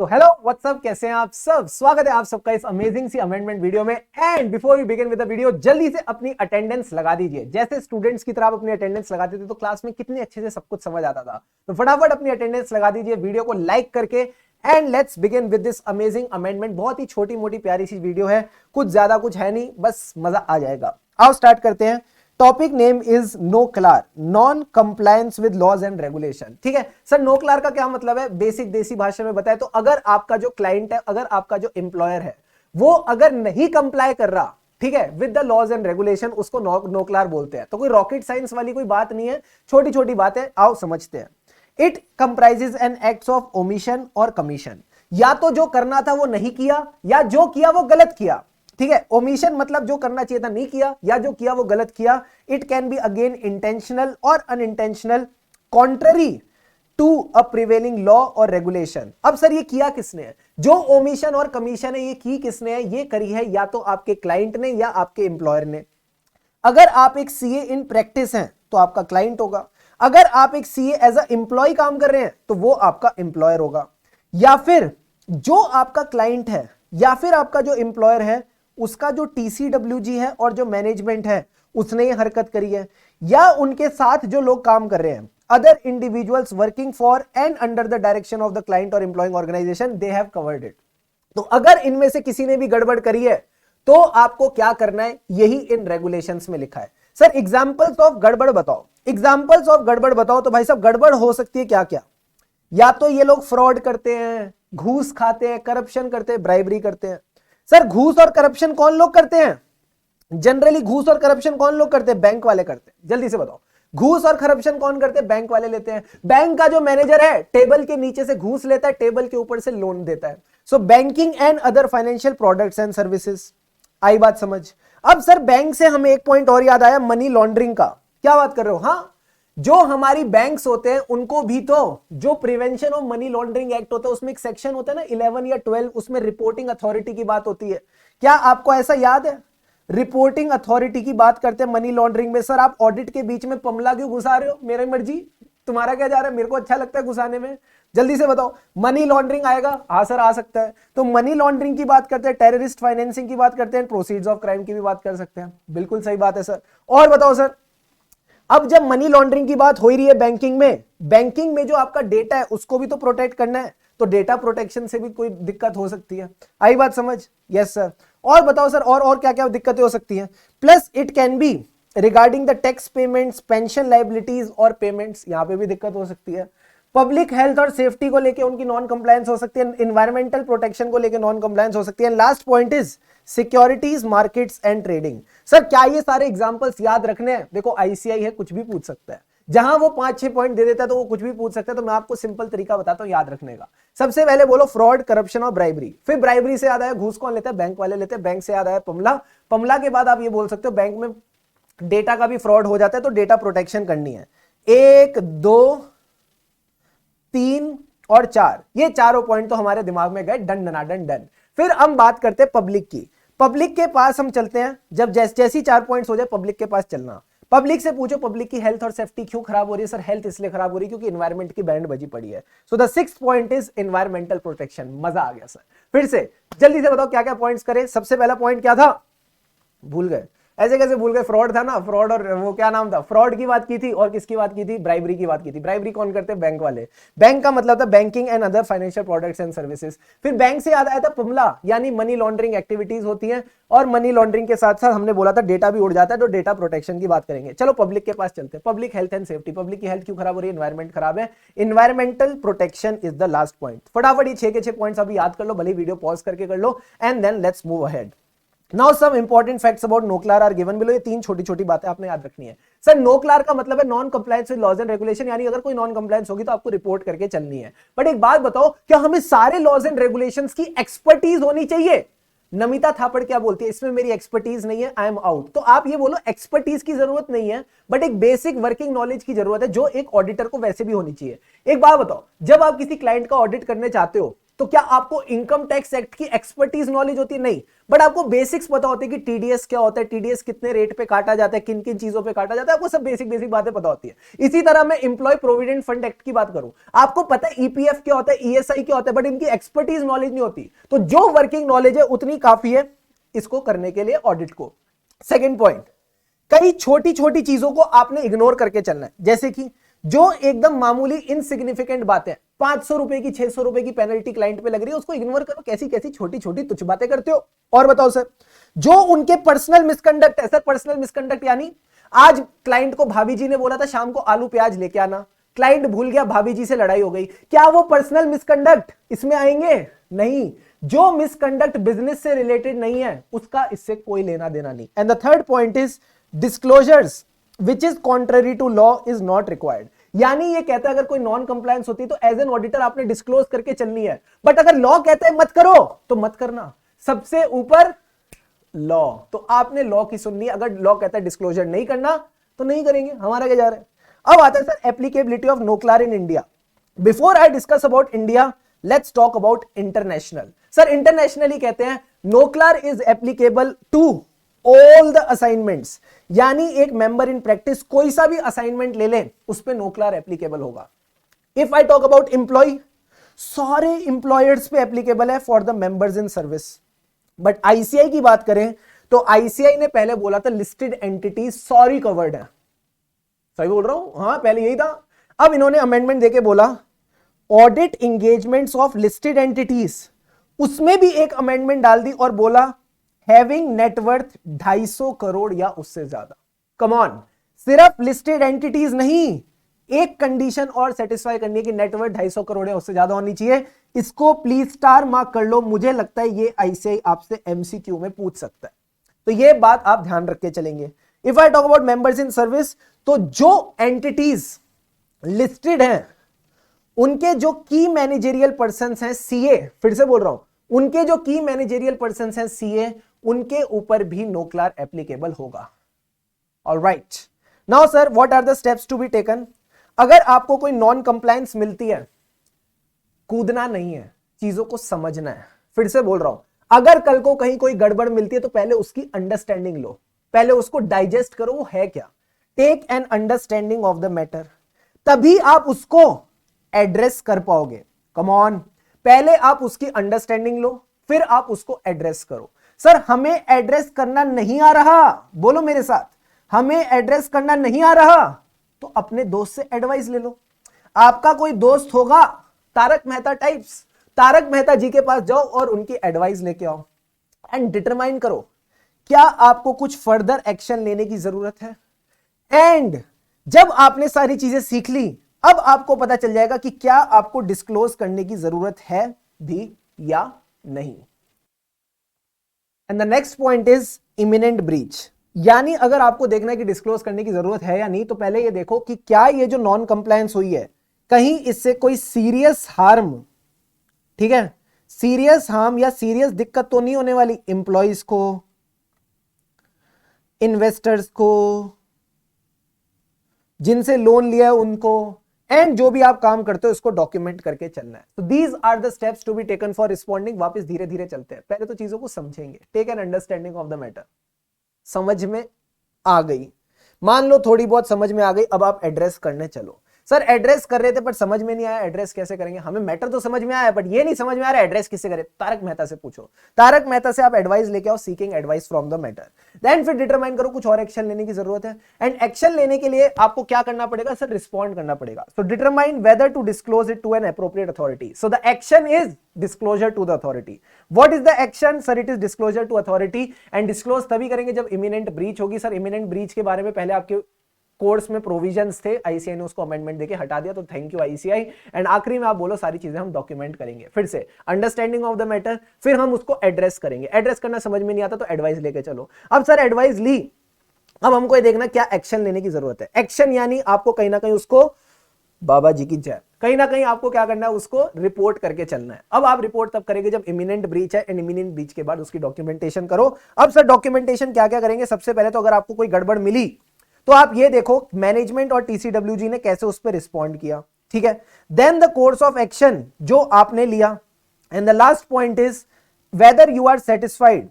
तो hello what's up, कैसे हैं आप सब। स्वागत है आप सबका इस अमेजिंग सी अमेंडमेंट वीडियो में। And before you begin with the video, जल्दी से अपनी अटेंडेंस लगा दीजिए। जैसे स्टूडेंट्स की तरह आप अपनी अटेंडेंस लगाते थे तो क्लास में कितने अच्छे से सब कुछ समझ आता था। तो फटाफट अपनी अटेंडेंस लगा दीजिए वीडियो को लाइक करके। And let's begin with this amazing amendment. बहुत ही छोटी मोटी प्यारी सी वीडियो है, कुछ ज्यादा कुछ है नहीं, बस मजा आ जाएगा। आओ स्टार्ट करते हैं। Topic name is NOCLAR, non compliance with laws and regulation. ठीक है सर, नो क्लार का क्या मतलब है, बेसिक देसी भाषा में बताए तो अगर आपका जो क्लाइंट है, अगर आपका जो एम्प्लॉयर है, वो अगर नहीं कंप्लाई कर रहा, ठीक है, with the laws and regulation, उसको नो क्लार बोलते हैं। तो कोई रॉकेट साइंस वाली कोई बात नहीं है, छोटी छोटी बातें, आओ समझते हैं। It comprises an act of omission और कमीशन। या तो जो करना था वो नहीं किया, या जो किया वो गलत किया। ठीक है, ओमिशन मतलब जो करना चाहिए था नहीं किया, या जो किया वो गलत किया। It can be again intentional और unintentional, contrary to a prevailing law और रेगुलेशन। अब सर ये किया किसने है, जो ओमिशन और कमीशन है ये की किसने है, ये करी है या तो आपके क्लाइंट ने या आपके एम्प्लॉयर ने। अगर आप एक सीए इन प्रैक्टिस हैं तो आपका क्लाइंट होगा। अगर आप एक सीए एज अ एम्प्लॉय काम कर रहे हैं तो वो आपका एम्प्लॉयर होगा। या फिर जो आपका क्लाइंट है या फिर आपका जो एम्प्लॉयर है, उसका जो टीसीडब्ल्यूजी है और जो मैनेजमेंट है उसने ये हरकत करी है, या उनके साथ जो लोग काम कर रहे हैं, other individuals working for and under the direction of the client और employing organization, they have covered it. तो अगर इनमें से किसी ने भी गड़बड़ करी है तो आपको क्या करना है, यही इन रेगुलेशंस में लिखा है। सर एग्जांपल्स ऑफ गड़बड़ बताओ, एग्जांपल्स ऑफ गड़बड़ बताओ। तो भाई साहब गड़बड़ हो सकती है क्या क्या, या तो ये लोग फ्रॉड करते हैं, घूस खाते हैं, करप्शन करते हैं, ब्राइबरी करते हैं। सर घूस और करप्शन कौन लोग करते हैं, जनरली घूस और करप्शन कौन लोग करते हैं, बैंक वाले करते हैं। जल्दी से बताओ, घूस और करप्शन कौन करते हैं, बैंक वाले लेते हैं। बैंक का जो मैनेजर है टेबल के नीचे से घूस लेता है, टेबल के ऊपर से लोन देता है। So banking and other financial products and services. आई बात समझ। अब सर बैंक से हमें एक पॉइंट और याद आया, मनी लॉन्ड्रिंग का। क्या बात कर रहे हो, हाँ, जो हमारी बैंक्स होते हैं उनको भी तो जो prevention of money laundering act होता है उसमें एक सेक्शन होता है ना 11 या 12, उसमें रिपोर्टिंग अथॉरिटी की बात होती है। क्या आपको ऐसा याद है, रिपोर्टिंग अथॉरिटी की बात करते हैं मनी लॉन्ड्रिंग में। सर आप ऑडिट के बीच में पमला क्यों घुसा रहे हो, मेरी मर्जी, तुम्हारा क्या जा रहा है, मेरे को अच्छा लगता है घुसाने में। जल्दी से बताओ, मनी लॉन्ड्रिंग आएगा, हाँ सर आ सकता है। तो मनी लॉन्ड्रिंग की बात करते हैं, टेररिस्ट फाइनेंसिंग की बात करते हैं, प्रोसीड्स ऑफ क्राइम की भी बात कर सकते हैं। बिल्कुल सही बात है सर। और बताओ सर, अब जब मनी लॉन्ड्रिंग की बात हो ही रही है बैंकिंग में, बैंकिंग में जो आपका डेटा है उसको भी तो प्रोटेक्ट करना है, तो डेटा प्रोटेक्शन से भी कोई दिक्कत हो सकती है। आई बात समझ, यस सर। और बताओ सर, और क्या क्या दिक्कतें हो सकती हैं। Plus it can B regarding the tax payments, pension liabilities और पेमेंट्स, यहां पे भी दिक्कत हो सकती है। पब्लिक हेल्थ और सेफ्टी को लेके उनकी नॉन कंप्लायंस हो सकती है, इन्वायरमेंटल प्रोटेक्शन को लेके नॉन कंप्लायंस हो सकती है। Last point is securities, markets and trading. Sir क्या ये सारे एग्जांपल्स याद रखने हैं, देखो आईसीआई है, कुछ भी पूछ सकता है। जहां वो 5-6 पॉइंट दे देता है तो वो कुछ भी पूछ सकता है। तो मैं आपको सिंपल तरीका बताता हूं याद रखने का। सबसे पहले बोलो फ्रॉड, करप्शन और ब्राइबरी। फिर ब्राइबरी से याद आया घूस कौन लेता है, बैंक वाले लेते हैं। बैंक से याद आया पमला। पमला के बाद आप ये बोल सकते हो बैंक में डेटा का भी फ्रॉड हो जाता है, तो डेटा प्रोटेक्शन करनी है। 1, 2, 3 और 4, ये चारों पॉइंट तो हमारे दिमाग में गए, डन डनाडन डन। फिर हम बात करते हैं पब्लिक की। पब्लिक के पास हम चलते हैं, जब जैसी 4 पॉइंट्स हो जाए पब्लिक के पास चलना। पब्लिक से पूछो पब्लिक की हेल्थ और सेफ्टी क्यों खराब हो रही है। सर हेल्थ इसलिए खराब हो रही है क्योंकि एनवायरमेंट की बैंड बजी पड़ी है। So the 6th point is environmental protection. मजा आ गया सर। फिर से जल्दी से बताओ क्या क्या पॉइंट्स करें। सबसे पहला पॉइंट क्या था, भूल गए, ऐसे कैसे भूल गए, फ्रॉड था ना, फ्रॉड और वो क्या नाम था, फ्रॉड की बात की थी, और किसकी बात की थी, ब्राइबरी की बात की थी। ब्राइबरी कौन करते हैं, बैंक वाले। बैंक का मतलब था banking and other financial products and services. फिर बैंक से याद आया था पमला, यानी मनी लॉन्ड्रिंग एक्टिविटीज होती हैं, और मनी लॉन्ड्रिंग के साथ साथ हमने बोला था डेटा भी उड़ जाता है, तो डेटा प्रोटेक्शन की बात करेंगे। चलो पब्लिक के पास चलते हैं। Public health and safety, public की हेल्थ क्यों खराब हो रही है, एनवायरमेंट खराब है, environmental protection is the last point. फटाफट ये 6 के 6 पॉइंट्स अभी याद कर लो, भले वीडियो पॉज करके कर लो, and then let's move ahead. Now some important facts about NOCLAR are given below. ये 3 छोटी छोटी बातें आपने याद रखनी है। सर नो क्लार का मतलब है non compliance with laws and regulation, यानी अगर कोई नॉन कंप्लायंस होगी तो आपको रिपोर्ट करके चलनी है। बट एक बात बताओ, क्या हमें सारे लॉज एंड रेगुलेशंस की एक्सपर्टीज होनी चाहिए। नमिता थापड़ क्या बोलती है, इसमें मेरी एक्सपर्टीज नहीं है, आई एम आउट। तो आप ये बोलो एक्सपर्टीज की जरूरत नहीं है, बट एक बेसिक वर्किंग नॉलेज की जरूरत है, जो एक ऑडिटर को वैसे भी होनी चाहिए। एक बात बताओ, जब आप किसी क्लाइंट का ऑडिट करने चाहते हो तो क्या आपको इनकम टैक्स एक्ट की एक्सपर्टीज नॉलेज होती है? नहीं, बट आपको बेसिक्स पता होती है कि टीडीएस क्या होता है, टीडीएस कितने रेट पे काटा जाता है, किन किन चीजों पे काटा जाता है, आपको सब बेसिक बेसिक बातें पता होती है। इसी तरह मैं इंप्लॉय प्रोविडेंट फंड एक्ट की बात करूं, आपको पता है ईपीएफ क्या होता है, ईएसआई क्या होता है, बट इनकी एक्सपर्टीज नॉलेज नहीं होती। तो जो वर्किंग नॉलेज है उतनी काफी है इसको करने के लिए ऑडिट को। सेकेंड पॉइंट, कई छोटी छोटी चीजों को आपने इग्नोर करके चलना है, जैसे कि जो एकदम मामूली इनसिग्निफिकेंट बातें, 500 रुपए की 600 रुपए की पेनल्टी क्लाइंट पे लग रही है, उसको इग्नोर करो। कैसी कैसी छोटी छोटी तुच्छ बातें करते हो। और बताओ सर, जो उनके पर्सनल मिसकंडक्ट है, सर पर्सनल मिसकंडक्ट यानी आज क्लाइंट को भाभी जी ने बोला था शाम को आलू प्याज लेके आना, क्लाइंट भूल गया, भाभी जी से लड़ाई हो गई, क्या वो पर्सनल मिसकंडक्ट इसमें आएंगे? नहीं। जो मिसकंडक्ट बिजनेस से रिलेटेड नहीं है उसका इससे कोई लेना देना नहीं। And the third point is disclosures which is contrary to law is not required. यानी ये कहता है अगर कोई नॉन कंप्लायंस होती है तो एज एन ऑडिटर आपने डिस्क्लोज करके चलनी है, बट अगर लॉ कहता है मत करो तो मत करना, सबसे ऊपर लॉ। तो आपने लॉ की सुननी है, अगर लॉ कहता है डिस्क्लोजर नहीं करना तो नहीं करेंगे, हमारा क्या जा रहा है। अब आता है sir applicability of NOCLAR in India. Before I discuss about India, let's talk about international. Sir internationally कहते हैं NOCLAR is applicable to all the assignments, यानी एक मेंबर इन प्रैक्टिस कोई सा भी असाइनमेंट ले ले उस पे नोक्लार एप्लीकेबल होगा। If I talk about employ, सारे एम्प्लॉयर्स पे एप्लीकेबल है for the members in service. But ICI की बात करें तो आईसीआई ने पहले बोला था लिस्टेड एंटिटी सॉरी कवर्ड है, सही बोल रहा हूं? हाँ पहले यही था। अब इन्होंने अमेंडमेंट देके बोला audit engagements of listed entities, उसमें भी एक अमेंडमेंट डाल दी और बोला हैविंग नेटवर्थ 250 करोड़ या उससे ज्यादा। कम ऑन, सिर्फ लिस्टेड एंटिटीज नहीं, एक कंडीशन और सेटिस्फाई करनी है कि नेटवर्थ 250 करोड़ या उससे ज्यादा होनी चाहिए। इसको प्लीज स्टार मार्क कर लो, मुझे लगता है ये आईसीआई आपसे एमसीक्यू में पूछ सकता है, तो ये बात आप ध्यान रख के चलेंगे। If I talk about members in service, तो जो एंटिटीज लिस्टेड हैं उनके जो की मैनेजेरियल पर्संस हैं सीए, फिर से बोल रहा हूं, उनके जो की मैनेजेरियल पर्संस हैं सीए, उनके ऊपर भी नोक्लार एप्लीकेबल होगा। Alright, now sir what are the steps to be taken. अगर आपको कोई नॉन कंप्लायंस मिलती है, कूदना नहीं है, चीजों को समझना है। फिर से बोल रहा हूं, अगर कल को कहीं कोई गड़बड़ मिलती है तो पहले उसकी अंडरस्टैंडिंग लो, पहले उसको डाइजेस्ट करो वो है क्या, take an understanding of the matter, तभी आप उसको एड्रेस कर पाओगे। कम ऑन, पहले आप उसकी अंडरस्टैंडिंग लो फिर आप उसको एड्रेस करो। सर हमें एड्रेस करना नहीं आ रहा, बोलो मेरे साथ, हमें एड्रेस करना नहीं आ रहा तो अपने दोस्त से एडवाइस ले लो। आपका कोई दोस्त होगा तारक मेहता टाइप्स, तारक मेहता जी के पास जाओ और उनकी एडवाइस लेके आओ एंड डिटरमाइन करो क्या आपको कुछ फर्दर एक्शन लेने की जरूरत है। एंड जब आपने सारी चीजें सीख ली, अब आपको पता चल जाएगा कि क्या आपको डिस्क्लोज करने की जरूरत है भी या नहीं। And the next point is imminent breach, यानी अगर आपको देखना है कि डिस्क्लोज करने की जरूरत है या नहीं, तो पहले ये देखो कि क्या ये जो नॉन कंप्लायंस हुई है कहीं इससे कोई सीरियस हार्म, ठीक है, सीरियस हार्म या सीरियस दिक्कत तो नहीं होने वाली एम्प्लॉइज को, इन्वेस्टर्स को, जिनसे लोन लिया है उनको, एंड जो भी आप काम करते हो इसको डॉक्यूमेंट करके चलना है। तो these are the steps to be taken for responding. वापस धीरे धीरे चलते हैं, पहले तो चीजों को समझेंगे। Take an understanding of the matter, समझ में आ गई, मान लो थोड़ी बहुत समझ में आ गई, अब आप एड्रेस करने चलो। सर एड्रेस कर रहे थे पर समझ में नहीं आया, एड्रेस कैसे करेंगे, हमें मैटर तो समझ में आया बट ये नहीं समझ में आ रहा एड्रेस किससे करें। तारक मेहता से पूछो, तारक मेहता से आप एडवाइस लेके आओ, seeking advice from the matter, then फिर डिटरमाइन करो कुछ और एक्शन लेने की जरूरत है। एंड एक्शन लेने के लिए आपको क्या करना पड़ेगा सर, रिस्पॉन्ड करना पड़ेगा। So determine whether to disclose it to an appropriate authority. So the action is disclosure to the authority. What is the action sir, it is disclosure to authority. And disclose तभी करेंगे जब imminent breach होगी। Sir imminent breach के बारे में पहले आपके course में प्रोविजंस थे, आईसीआई ने उसको अमेंडमेंट देके हटा दिया, तो थैंक यू आईसीआई। एंड आखिरी में आप बोलो सारी चीजें हम डॉक्यूमेंट करेंगे। फिर से अंडरस्टैंडिंग ऑफ द मैटर, फिर हम उसको एड्रेस करेंगे। एड्रेस करना समझ में नहीं आता तो एडवाइस लेके चलो। अब सर एडवाइस ली, अब हमको ये देखना क्या एक्शन लेने की जरूरत है। एक्शन यानी आपको कहीं ना कहीं उसको, बाबा जी की जय, कहीं ना कहीं आपको क्या करना है, उसको रिपोर्ट करके चलना है। अब आप रिपोर्ट तब करेंगे जब इमिनेंट ब्रीच है, एंड इमिनेंट ब्रीच के बाद उसकी डॉक्यूमेंटेशन करो। अब सर डॉक्यूमेंटेशन क्या क्या करेंगे, सबसे पहले तो अगर आपको कोई गड़बड़ मिली तो आप ये देखो मैनेजमेंट और टीसीडब्ल्यूजी ने कैसे उस पर रिस्पॉन्ड किया, ठीक है। Then the course of action जो आपने लिया, And the last point is whether you are satisfied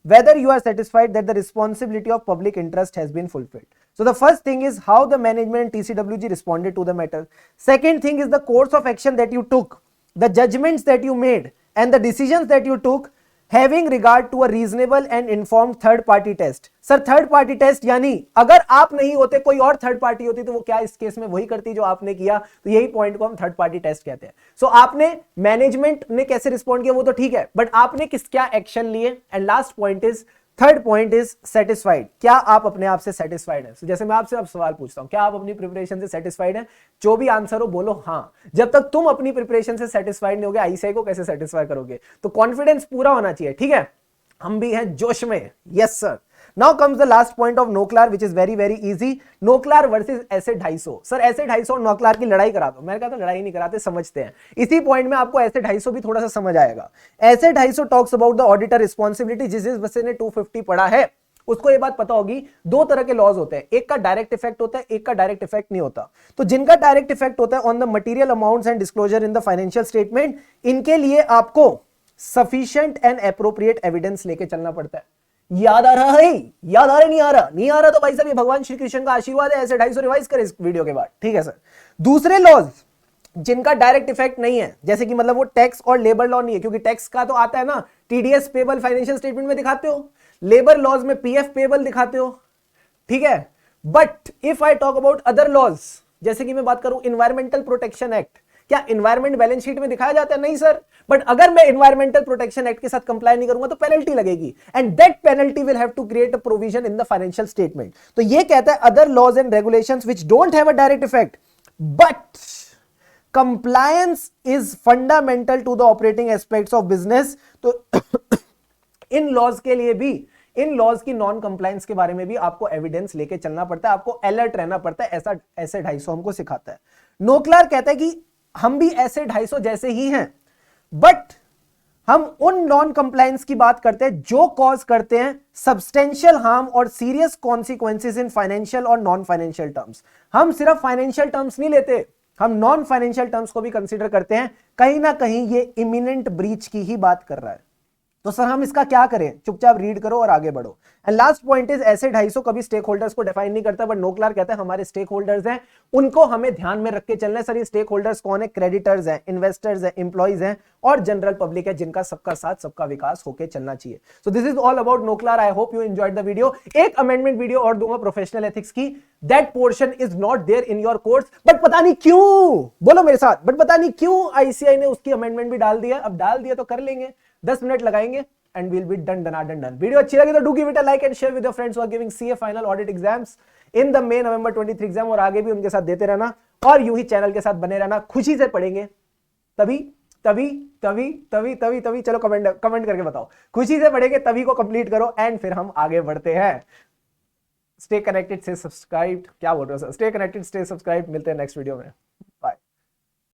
that the responsibility of public interest has been fulfilled. So the first thing is how the management and TCWG responded to the matter. Second thing is the course of action that you took, the judgments that you made, and the decisions that you took having regard to a reasonable and informed third party test. Sir third party test यानी अगर आप नहीं होते कोई और third party होती तो वो क्या इस केस में वही करती जो आपने किया, तो यही पॉइंट को हम थर्ड पार्टी टेस्ट कहते हैं. सो आपने मैनेजमेंट ने कैसे रिस्पॉन्ड किया वो तो ठीक है, बट आपने क्या एक्शन लिए. And last point is, third point is satisfied. क्या आप अपने आप से सेटिस्फाइड हैं? जैसे मैं आपसे अब सवाल पूछता हूं, क्या आप अपनी प्रिपरेशन से सेटिस्फाइड हैं? जो भी आंसर हो बोलो हाँ. जब तक तुम अपनी प्रिपरेशन से सेटिस्फाइड नहीं होगे, आईसीआई को कैसे सेटिस्फाई करोगे? तो कॉन्फिडेंस पूरा होना चाहिए, ठीक है. हम भी हैं जोश में. Yes sir. Now comes the last point of NOCLAR which is very very easy. NOCLAR versus SA 250. Sir SA 250 और नोक्लार की लड़ाई करा दो. मैंने कहा था लड़ाई नहीं कराते, समझते हैं. इसी पॉइंट में आपको एसे 250 भी थोड़ा सा समझ आएगा. एसे 250 talks about the auditor responsibility. जिस बच्चे ने 250 पढ़ा है उसको ये बात पता होगी, दो तरह के लॉज होते हैं, एक का डायरेक्ट इफेक्ट होता है, एक का डायरेक्ट इफेक्ट नहीं होता. तो जिनका डायरेक्ट इफेक्ट होता है on the material amounts and disclosure in the financial statement, इनके लिए आपको सफिशिएंट एंड एप्रोप्रिएट एविडेंस लेके चलना पड़ता है. याद आ रहा है? याद आ रहा नहीं आ रहा? नहीं आ रहा तो भाई साहब ये भगवान श्री कृष्ण का आशीर्वाद है. ऐसे 250 रिवाइज करें इस वीडियो के बाद, ठीक है सर. दूसरे लॉज जिनका डायरेक्ट इफेक्ट नहीं है, जैसे कि मतलब वो टैक्स और लेबर लॉ नहीं है, क्योंकि टैक्स का तो आता है ना, टीडीएस पेबल फाइनेंशियल स्टेटमेंट में दिखाते हो, लेबर लॉज में पीएफ पेबल दिखाते हो, ठीक है. But if I talk about other laws, जैसे कि मैं बात करूं इन्वायरमेंटल प्रोटेक्शन एक्ट, क्या इन्वायरमेंट बैलेंस शीट में दिखाया जाता है? नहीं सर. बट अगर मैं इन्वायरमेंटल प्रोटेक्शन एक्ट के साथ कंप्लाई नहीं करूंगा तो पेनल्टी लगेगी, and that penalty will have to create a provision in the financial statement. तो ये कहता है other laws and regulations which don't have a direct effect but compliance is fundamental to the operating aspects of business. तो इन लॉज के लिए भी, इन लॉज की नॉन कंप्लायंस के बारे में भी आपको एविडेंस लेके चलना पड़ता है, आपको अलर्ट रहना पड़ता है. ऐसा ऐसे 250 हमको सिखाता है. नोक्लार कहता है कि हम भी ऐसे 250 जैसे ही हैं, बट हम उन नॉन कंप्लायंस की बात करते हैं जो कॉज करते हैं सब्सटेंशियल हार्म और सीरियस कॉन्सिक्वेंसेस इन फाइनेंशियल और नॉन फाइनेंशियल टर्म्स. हम सिर्फ फाइनेंशियल टर्म्स नहीं लेते, हम नॉन फाइनेंशियल टर्म्स को भी कंसीडर करते हैं. कहीं ना कहीं ये इमिनेंट ब्रीच की ही बात कर रहा है. तो सर हम इसका क्या करें? चुपचाप रीड करो और आगे बढ़ो. एंड लास्ट पॉइंट इज ऐसे 250 कभी स्टेक होल्डर्स को डिफाइन नहीं करता, बट नोक्लार कहता है हमारे स्टेक होल्डर्स हैं, उनको हमें ध्यान में रख के चलना है. सर ये स्टेक होल्डर्स कौन है? क्रेडिटर्स हैं, इन्वेस्टर्स हैं, एम्प्लॉइज हैं और जनरल पब्लिक है, जिनका सबका साथ सबका विकास होकर चलना चाहिए. So this is all about NOCLAR. I hope you enjoyed the video. एक अमेंडमेंट वीडियो और दूंगा प्रोफेशनल एथिक्स की. That portion is not there in your course, but पता नहीं क्यों, बोलो मेरे साथ, बट पता नहीं क्यों आईसीआई ने उसकी अमेंडमेंट भी डाल दिया. अब डाल दिया तो कर लेंगे, 10 मिनट लगाएंगे and we'll be done. Video अच्छी लगी तो do give it a like and share with your friends who are giving CA final audit exams in the May November 23 exam, और आगे भी उनके साथ देते रहना और यूं ही चैनल के साथ बने रहना. खुशी से पढ़ेंगे तभी तभी तभी तभी तभी तभी चलो कमेंट करके बताओ. खुशी से पढ़ेंगे तभी को कंप्लीट करो एंड फिर हम आगे बढ़ते हैं. Stay connected, stay subscribe. क्या बोल रहे हो sir? Stay connected, stay subscribe. मिलते हैं नेक्स्ट वीडियो में.